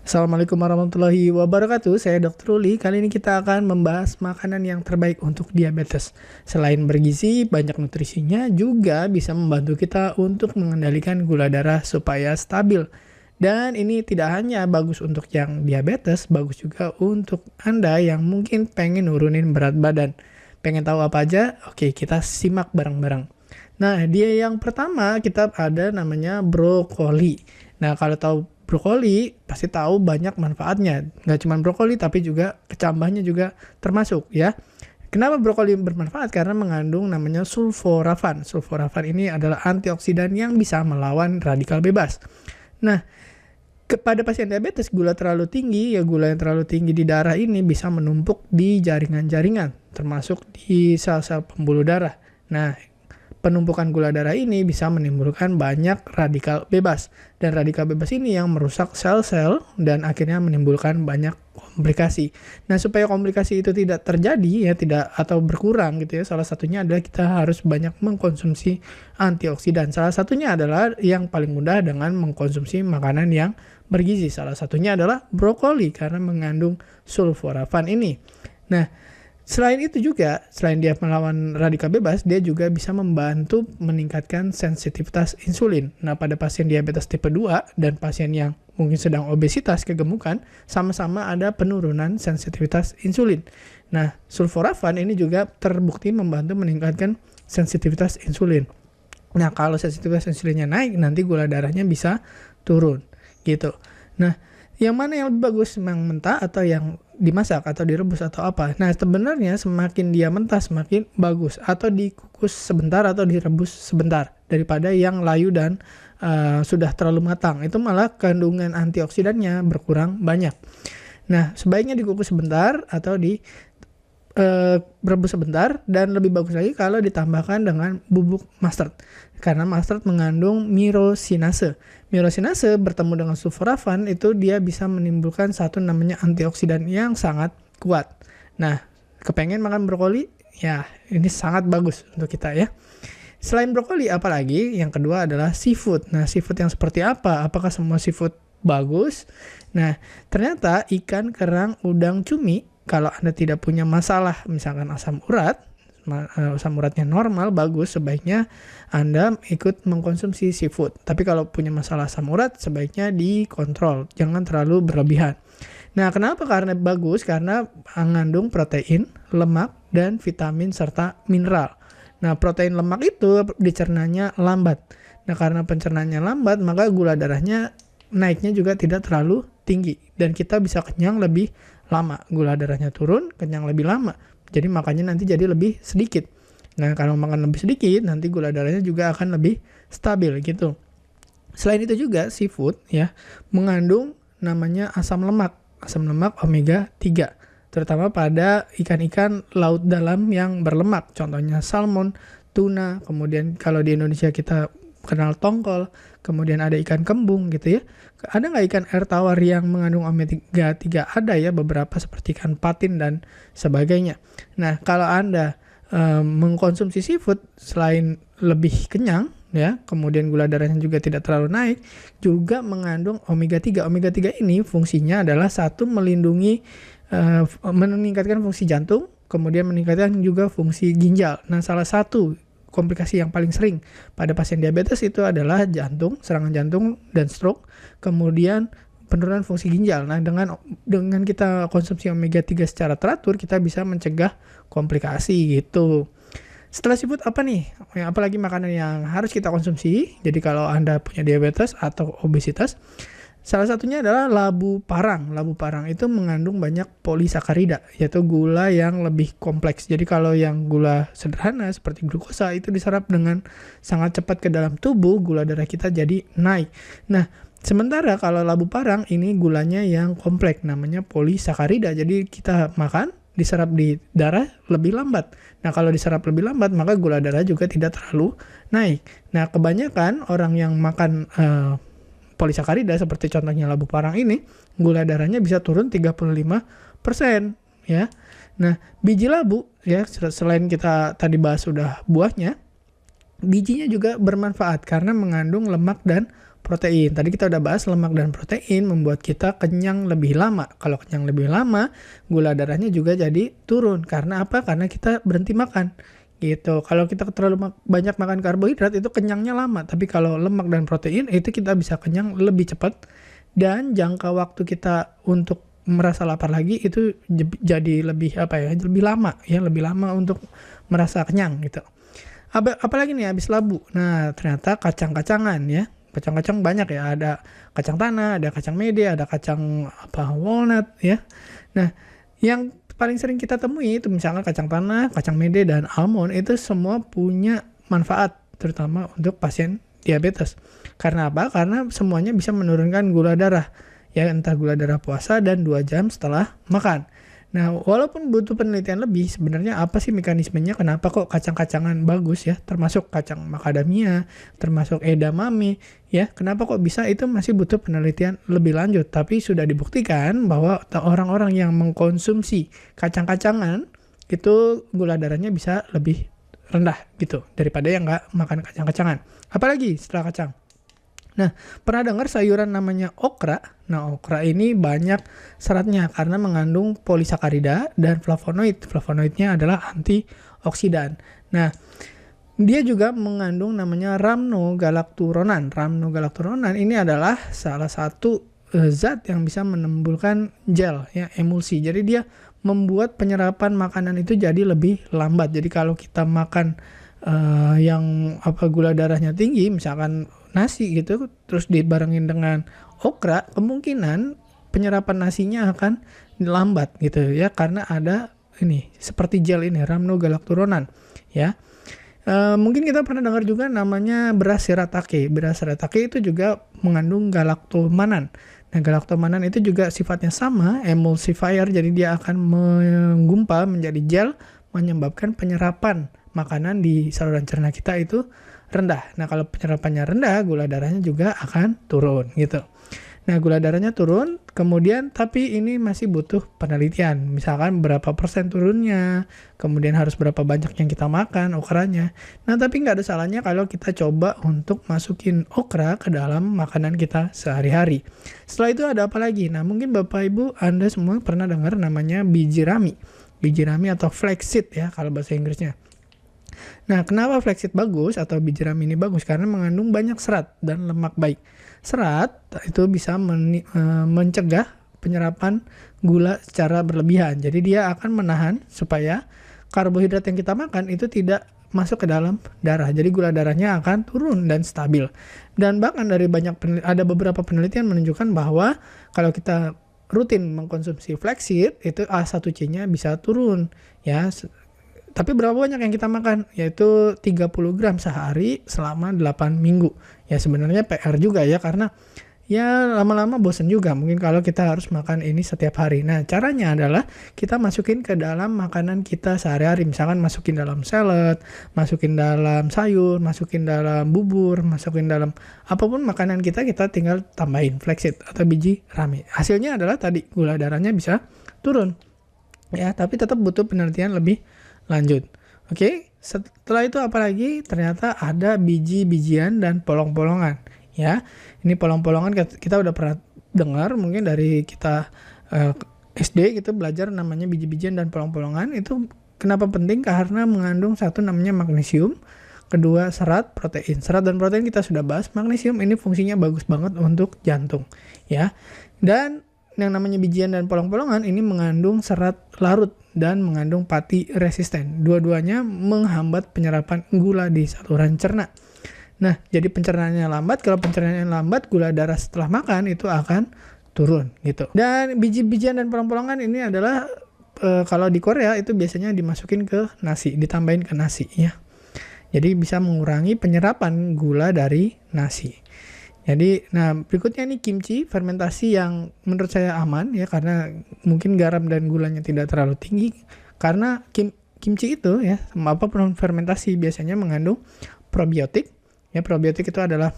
Assalamualaikum warahmatullahi wabarakatuh. Saya Dr. Uli. Kali ini kita akan membahas makanan yang terbaik untuk diabetes. Selain bergizi, banyak nutrisinya juga bisa membantu kita untuk mengendalikan gula darah supaya stabil. Dan ini tidak hanya bagus untuk yang diabetes, bagus juga untuk Anda yang mungkin pengen nurunin berat badan. Pengen tahu apa aja? Oke, kita simak bareng-bareng. Nah, dia yang pertama kita ada namanya brokoli. Nah, kalau tahu brokoli pasti tahu banyak manfaatnya. Nggak cuma brokoli tapi juga kecambahnya juga termasuk ya. Kenapa brokoli bermanfaat? Karena mengandung namanya sulforafan. Sulforafan ini adalah antioksidan yang bisa melawan radikal bebas. Nah, kepada pasien diabetes gula terlalu tinggi, gula yang terlalu tinggi di darah ini bisa menumpuk di jaringan-jaringan, termasuk di sel-sel pembuluh darah. Nah, penumpukan gula darah ini bisa menimbulkan banyak radikal bebas. Dan radikal bebas ini yang merusak sel-sel dan akhirnya menimbulkan banyak komplikasi. Nah, supaya komplikasi itu tidak terjadi atau berkurang gitu ya. Salah satunya adalah kita harus banyak mengkonsumsi antioksidan. Salah satunya adalah yang paling mudah dengan mengkonsumsi makanan yang bergizi. Salah satunya adalah brokoli karena mengandung sulforafan ini. Nah, selain itu juga, selain dia melawan radikal bebas, dia juga bisa membantu meningkatkan sensitivitas insulin. Nah, pada pasien diabetes tipe 2 dan pasien yang mungkin sedang obesitas, kegemukan, sama-sama ada penurunan sensitivitas insulin. Nah, sulforafan ini juga terbukti membantu meningkatkan sensitivitas insulin. Nah, kalau sensitivitas insulinnya naik, nanti gula darahnya bisa turun, gitu. Nah, yang mana yang lebih bagus, yang mentah atau yang dimasak atau direbus atau apa? Nah, sebenarnya semakin dia mentah semakin bagus, atau dikukus sebentar atau direbus sebentar daripada yang layu dan sudah terlalu matang. Itu malah kandungan antioksidannya berkurang banyak. Nah, sebaiknya dikukus sebentar atau rebus sebentar, dan lebih bagus lagi kalau ditambahkan dengan bubuk mustard karena mustard mengandung myrosinase. Myrosinase bertemu dengan sulforafan itu dia bisa menimbulkan satu namanya antioksidan yang sangat kuat. Nah, kepengen makan brokoli? Ya, ini sangat bagus untuk kita ya. Selain brokoli, apalagi yang kedua adalah seafood. Nah, seafood yang seperti apa? Apakah semua seafood bagus? Nah, ternyata ikan, kerang, udang, cumi, kalau Anda tidak punya masalah, misalkan asam uratnya normal, bagus, sebaiknya Anda ikut mengkonsumsi seafood. Tapi kalau punya masalah asam urat, sebaiknya dikontrol, jangan terlalu berlebihan. Nah, kenapa? Karena bagus, karena mengandung protein, lemak, dan vitamin serta mineral. Nah, protein lemak itu dicernanya lambat. Nah, karena pencernaannya lambat, maka gula darahnya naiknya juga tidak terlalu tinggi. Dan kita bisa kenyang lebih lama. Gula darahnya turun, kenyang lebih lama. Jadi makannya nanti jadi lebih sedikit. Nah, kalau makan lebih sedikit, nanti gula darahnya juga akan lebih stabil gitu. Selain itu juga seafood ya mengandung namanya asam lemak omega 3. Terutama pada ikan-ikan laut dalam yang berlemak. Contohnya salmon, tuna, kemudian kalau di Indonesia kita kenal tongkol, kemudian ada ikan kembung gitu ya. Ada nggak ikan air tawar yang mengandung omega 3? Ada ya, beberapa seperti ikan patin dan sebagainya. Nah, kalau Anda mengkonsumsi seafood, selain lebih kenyang ya, kemudian gula darahnya juga tidak terlalu naik, juga mengandung omega 3. Omega 3 ini fungsinya adalah satu, melindungi meningkatkan fungsi jantung, kemudian meningkatkan juga fungsi ginjal. Nah, salah satu komplikasi yang paling sering pada pasien diabetes itu adalah jantung, serangan jantung dan stroke, kemudian penurunan fungsi ginjal. Nah, dengan kita konsumsi omega 3 secara teratur, kita bisa mencegah komplikasi gitu. Setelah seafood apa nih? Apalagi makanan yang harus kita konsumsi. Jadi kalau Anda punya diabetes atau obesitas, salah satunya adalah labu parang. Labu parang itu mengandung banyak polisakarida, yaitu gula yang lebih kompleks. Jadi kalau yang gula sederhana seperti glukosa itu diserap dengan sangat cepat ke dalam tubuh, gula darah kita jadi naik. Nah, sementara kalau labu parang ini gulanya yang kompleks, namanya polisakarida. Jadi kita makan, diserap di darah lebih lambat. Nah, kalau diserap lebih lambat, maka gula darah juga tidak terlalu naik. Nah, kebanyakan orang yang makan polisakarida seperti contohnya labu parang ini, gula darahnya bisa turun 35% ya. Nah, biji labu ya, selain kita tadi bahas sudah buahnya, bijinya juga bermanfaat karena mengandung lemak dan protein. Tadi kita udah bahas lemak dan protein membuat kita kenyang lebih lama. Kalau kenyang lebih lama, gula darahnya juga jadi turun. Karena apa? Karena kita berhenti makan. Gitu. Kalau kita terlalu banyak makan karbohidrat itu kenyangnya lama. Tapi kalau lemak dan protein itu kita bisa kenyang lebih cepat. Dan jangka waktu kita untuk merasa lapar lagi itu jadi lebih lebih lama untuk merasa kenyang gitu. Apalagi nih habis labu. Nah, ternyata kacang-kacangan ya. Kacang-kacang banyak ya, ada kacang tanah, ada kacang mede, ada kacang walnut ya. Nah, yang paling sering kita temui itu misalnya kacang tanah, kacang mede dan almond itu semua punya manfaat terutama untuk pasien diabetes. Karena apa? Karena semuanya bisa menurunkan gula darah. Ya, entah gula darah puasa dan 2 jam setelah makan. Nah, walaupun butuh penelitian lebih, sebenarnya apa sih mekanismenya kenapa kok kacang-kacangan bagus ya, termasuk kacang macadamia, termasuk edamame, ya, kenapa kok bisa, itu masih butuh penelitian lebih lanjut. Tapi sudah dibuktikan bahwa orang-orang yang mengkonsumsi kacang-kacangan, itu gula darahnya bisa lebih rendah gitu, daripada yang nggak makan kacang-kacangan. Apalagi setelah kacang. Nah, pernah dengar sayuran namanya okra? Nah, okra ini banyak seratnya karena mengandung polisakarida dan flavonoid. Flavonoidnya adalah antioksidan. Nah, dia juga mengandung namanya rhamnogalacturonan. Rhamnogalacturonan ini adalah salah satu zat yang bisa menimbulkan gel, ya, emulsi. Jadi dia membuat penyerapan makanan itu jadi lebih lambat. Jadi kalau kita makan yang gula darahnya tinggi, misalkan nasi gitu, terus dibarengin dengan okra, kemungkinan penyerapan nasinya akan lambat gitu ya, karena ada ini seperti gel ini, rhamnogalacturonan ya. Mungkin kita pernah dengar juga namanya beras shiratake. Beras shiratake itu juga mengandung galaktomanan. Nah, galaktomanan itu juga sifatnya sama, emulsifier, jadi dia akan menggumpal menjadi gel, menyebabkan penyerapan makanan di saluran cerna kita itu rendah. Nah, kalau penyerapannya rendah, gula darahnya juga akan turun gitu. Nah, gula darahnya turun, kemudian tapi ini masih butuh penelitian. Misalkan berapa persen turunnya, kemudian harus berapa banyak yang kita makan okranya. Nah, tapi nggak ada salahnya kalau kita coba untuk masukin okra ke dalam makanan kita sehari-hari. Setelah itu ada apa lagi? Nah, mungkin Bapak Ibu Anda semua pernah dengar namanya biji rami. Biji rami atau flaxseed ya kalau bahasa Inggrisnya. Nah, kenapa flaxseed bagus atau biji rami ini bagus? Karena mengandung banyak serat dan lemak baik. Serat itu bisa mencegah penyerapan gula secara berlebihan. Jadi dia akan menahan supaya karbohidrat yang kita makan itu tidak masuk ke dalam darah. Jadi gula darahnya akan turun dan stabil. Dan bahkan dari ada beberapa penelitian menunjukkan bahwa kalau kita rutin mengkonsumsi flaxseed, itu A1C-nya bisa turun ya. Tapi berapa banyak yang kita makan? Yaitu 30 gram sehari selama 8 minggu. Ya sebenarnya PR juga ya, karena ya lama-lama bosan juga mungkin kalau kita harus makan ini setiap hari. Nah, caranya adalah kita masukin ke dalam makanan kita sehari-hari. Misalkan masukin dalam salad, masukin dalam sayur, masukin dalam bubur, masukin dalam apapun makanan kita tinggal tambahin flaxseed atau biji rami. Hasilnya adalah tadi gula darahnya bisa turun. Ya, tapi tetap butuh penelitian lebih lanjut. Oke, setelah itu apalagi? Ternyata ada biji-bijian dan polong-polongan. Ya, ini polong-polongan kita udah pernah dengar mungkin dari kita SD gitu belajar namanya biji-bijian dan polong-polongan. Itu kenapa penting? Karena mengandung satu namanya magnesium, kedua serat, protein. Serat dan protein kita sudah bahas. Magnesium ini fungsinya bagus banget untuk jantung, ya. Dan yang namanya bijian dan polong-polongan ini mengandung serat larut dan mengandung pati resisten. Dua-duanya menghambat penyerapan gula di saluran cerna. Nah, jadi pencernaannya lambat. Kalau pencernaannya lambat, gula darah setelah makan itu akan turun gitu. Dan biji-bijian dan polong-polongan ini adalah kalau di Korea itu biasanya dimasukin ke nasi, ditambahin ke nasi ya. Jadi bisa mengurangi penyerapan gula dari nasi. Jadi, nah berikutnya ini kimchi, fermentasi yang menurut saya aman ya, karena mungkin garam dan gulanya tidak terlalu tinggi. Karena kimchi itu ya, apapun fermentasi biasanya mengandung probiotik. Ya, probiotik itu adalah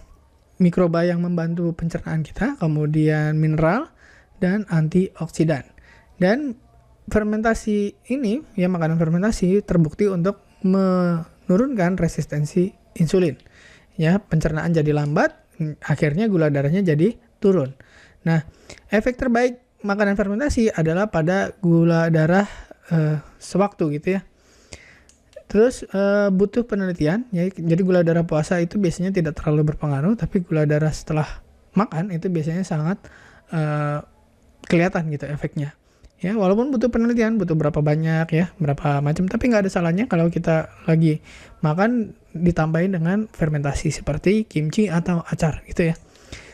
mikroba yang membantu pencernaan kita, kemudian mineral dan antioksidan. Dan fermentasi ini, ya makanan fermentasi terbukti untuk menurunkan resistensi insulin. Ya, pencernaan jadi lambat, Akhirnya gula darahnya jadi turun. Nah, efek terbaik makanan fermentasi adalah pada gula darah sewaktu gitu ya. Terus butuh penelitian ya. Jadi gula darah puasa itu biasanya tidak terlalu berpengaruh, tapi gula darah setelah makan itu biasanya sangat kelihatan gitu efeknya. Ya, walaupun butuh penelitian, butuh berapa banyak ya, berapa macam, tapi nggak ada salahnya kalau kita lagi makan ditambahin dengan fermentasi seperti kimchi atau acar gitu ya.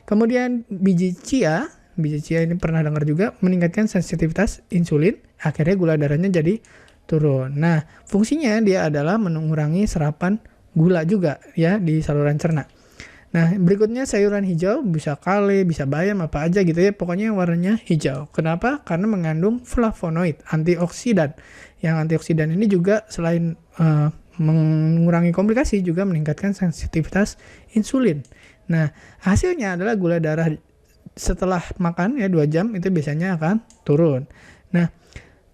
Kemudian biji chia ini pernah dengar juga, meningkatkan sensitivitas insulin, akhirnya gula darahnya jadi turun. Nah, fungsinya dia adalah mengurangi serapan gula juga ya di saluran cerna. Nah, berikutnya sayuran hijau, bisa kale, bisa bayam, apa aja gitu ya. Pokoknya yang warnanya hijau. Kenapa? Karena mengandung flavonoid, antioksidan. Yang antioksidan ini juga selain mengurangi komplikasi, juga meningkatkan sensitivitas insulin. Nah, hasilnya adalah gula darah setelah makan ya 2 jam itu biasanya akan turun. Nah,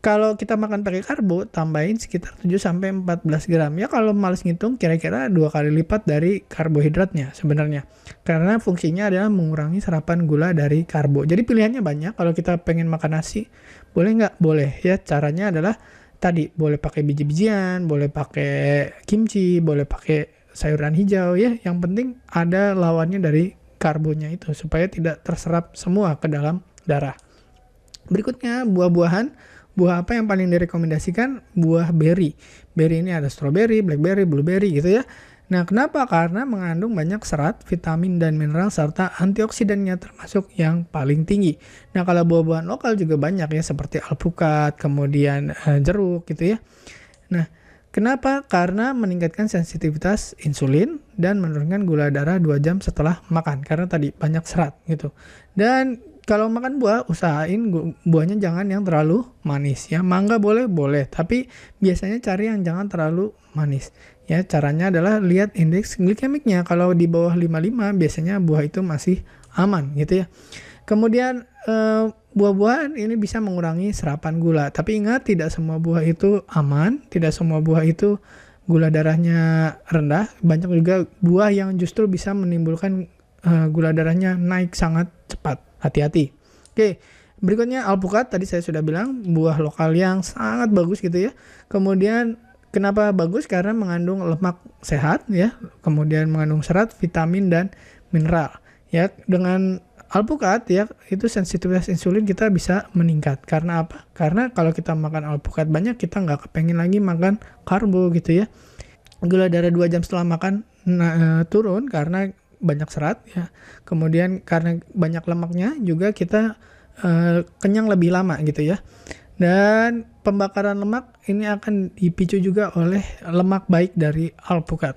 kalau kita makan pakai karbo, tambahin sekitar 7-14 gram. Ya kalau males ngitung, kira-kira 2 kali lipat dari karbohidratnya sebenarnya. Karena fungsinya adalah mengurangi serapan gula dari karbo. Jadi pilihannya banyak. Kalau kita pengen makan nasi, boleh nggak? Boleh. Ya caranya adalah tadi, boleh pakai biji-bijian, boleh pakai kimchi, boleh pakai sayuran hijau ya. Yang penting ada lawannya dari karbonya itu, supaya tidak terserap semua ke dalam darah. Berikutnya buah-buahan. Buah apa yang paling direkomendasikan? Buah beri. Beri ini ada strawberry, blackberry, blueberry gitu ya. Nah, kenapa? Karena mengandung banyak serat, vitamin, dan mineral, serta antioksidannya termasuk yang paling tinggi. Nah, kalau buah-buahan lokal juga banyak ya, seperti alpukat, kemudian jeruk gitu ya. Nah, kenapa? Karena meningkatkan sensitivitas insulin dan menurunkan gula darah 2 jam setelah makan. Karena tadi banyak serat gitu. Dan kalau makan buah, usahain buahnya jangan yang terlalu manis ya. Mangga boleh, tapi biasanya cari yang jangan terlalu manis. Ya, caranya adalah lihat indeks glikemiknya. Kalau di bawah 55 biasanya buah itu masih aman gitu ya. Kemudian buah-buahan ini bisa mengurangi serapan gula. Tapi ingat, tidak semua buah itu aman, tidak semua buah itu gula darahnya rendah. Banyak juga buah yang justru bisa menimbulkan gula darahnya naik sangat cepat. Hati-hati. Oke, berikutnya alpukat. Tadi saya sudah bilang buah lokal yang sangat bagus gitu ya. Kemudian kenapa bagus? Karena mengandung lemak sehat ya. Kemudian mengandung serat, vitamin, dan mineral. Ya, dengan alpukat ya, itu sensitivitas insulin kita bisa meningkat. Karena apa? Karena kalau kita makan alpukat banyak, kita nggak kepengen lagi makan karbo gitu ya. Gula darah 2 jam setelah makan turun karena banyak serat ya. Kemudian karena banyak lemaknya juga kita kenyang lebih lama gitu ya. Dan pembakaran lemak ini akan dipicu juga oleh lemak baik dari alpukat.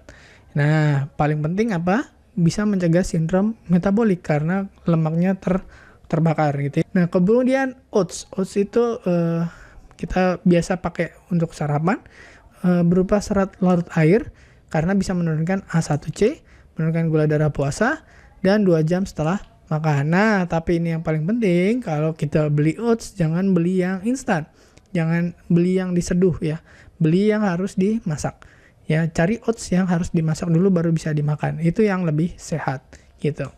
Nah, paling penting apa? Bisa mencegah sindrom metabolik karena lemaknya terbakar gitu ya. Nah, kemudian oats itu kita biasa pakai untuk sarapan, berupa serat larut air karena bisa menurunkan A1C, menurunkan gula darah puasa, dan 2 jam setelah makan. Nah, tapi ini yang paling penting, kalau kita beli oats, jangan beli yang instan. Jangan beli yang diseduh ya. Beli yang harus dimasak. Ya, cari oats yang harus dimasak dulu baru bisa dimakan. Itu yang lebih sehat gitu.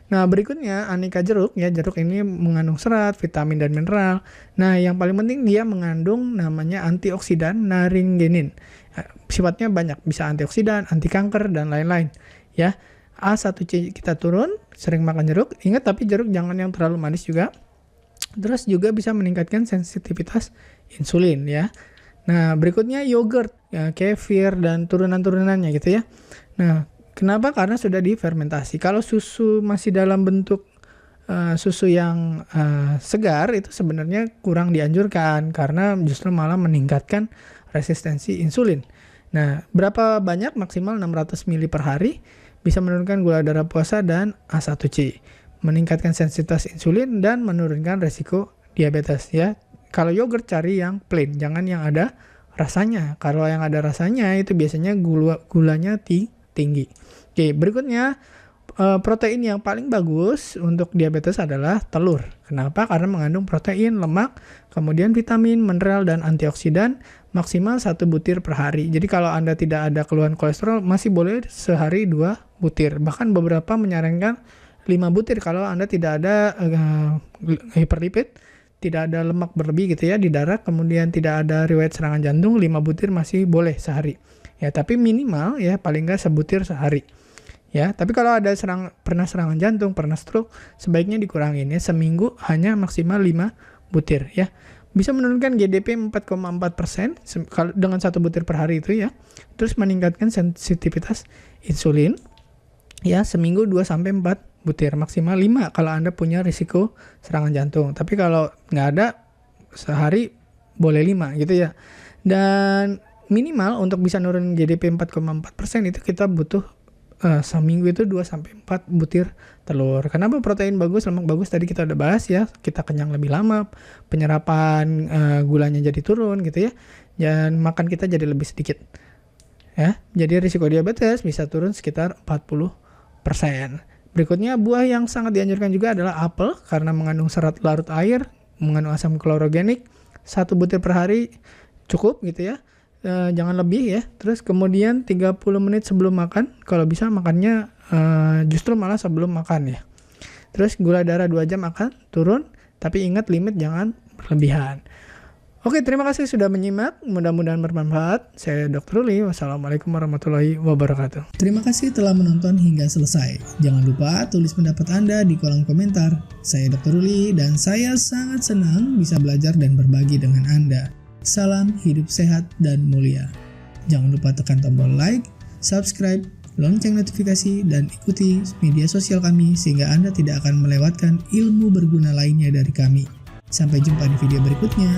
Nah, berikutnya aneka jeruk ya. Jeruk ini mengandung serat, vitamin, dan mineral. Nah, yang paling penting dia mengandung namanya antioksidan naringenin. Sifatnya banyak, bisa antioksidan, anti kanker, dan lain-lain. Ya, A1C kita turun, sering makan jeruk. Ingat, tapi jeruk jangan yang terlalu manis juga. Terus juga bisa meningkatkan sensitivitas insulin ya. Nah, berikutnya yogurt, ya, kefir, dan turunan-turunannya gitu ya. Nah, kenapa? Karena sudah difermentasi. Kalau susu masih dalam bentuk susu yang segar, itu sebenarnya kurang dianjurkan karena justru malah meningkatkan resistensi insulin. Nah, berapa banyak? Maksimal 600 ml per hari, bisa menurunkan gula darah puasa dan A1C, meningkatkan sensitivitas insulin, dan menurunkan resiko diabetes ya. Kalau yogurt cari yang plain, jangan yang ada rasanya. Kalau yang ada rasanya itu biasanya gulanya tinggi. Oke, berikutnya protein yang paling bagus untuk diabetes adalah telur. Kenapa? Karena mengandung protein, lemak, kemudian vitamin, mineral, dan antioksidan, maksimal 1 butir per hari. Jadi kalau Anda tidak ada keluhan kolesterol, masih boleh sehari 2 butir. Bahkan beberapa menyarankan 5 butir kalau Anda tidak ada hiperlipid, tidak ada lemak berlebih gitu ya di darah, kemudian tidak ada riwayat serangan jantung, 5 butir masih boleh sehari. Ya, tapi minimal ya paling nggak sebutir sehari. Ya, tapi kalau ada pernah serangan jantung, pernah stroke, sebaiknya dikurangin ya, seminggu hanya maksimal 5 butir ya. Bisa menurunkan GDP 4,4% dengan 1 butir per hari itu ya. Terus meningkatkan sensitivitas insulin ya, seminggu 2-4 butir, maksimal 5 kalau Anda punya risiko serangan jantung. Tapi kalau nggak ada, sehari boleh 5 gitu ya. Dan minimal untuk bisa nurunin GDP 4,4% itu kita butuh seminggu itu 2-4 butir telur. Kenapa protein bagus, lemak bagus tadi kita udah bahas ya. Kita kenyang lebih lama, penyerapan gulanya jadi turun gitu ya. Dan makan kita jadi lebih sedikit. Ya, jadi risiko diabetes bisa turun sekitar 40%. Berikutnya buah yang sangat dianjurkan juga adalah apel karena mengandung serat larut air, mengandung asam klorogenik. 1 butir per hari cukup gitu ya. Jangan lebih ya. Terus kemudian 30 menit sebelum makan, kalau bisa makannya justru malah sebelum makan ya. Terus gula darah 2 jam akan turun, tapi ingat limit jangan berlebihan. Oke, terima kasih sudah menyimak, mudah-mudahan bermanfaat. Saya Dr. Ruli, wassalamualaikum warahmatullahi wabarakatuh. Terima kasih telah menonton hingga selesai. Jangan lupa tulis pendapat Anda di kolom komentar. Saya Dr. Ruli dan saya sangat senang bisa belajar dan berbagi dengan Anda. Salam hidup sehat dan mulia. Jangan lupa tekan tombol like, subscribe, lonceng notifikasi, dan ikuti media sosial kami sehingga Anda tidak akan melewatkan ilmu berguna lainnya dari kami. Sampai jumpa di video berikutnya.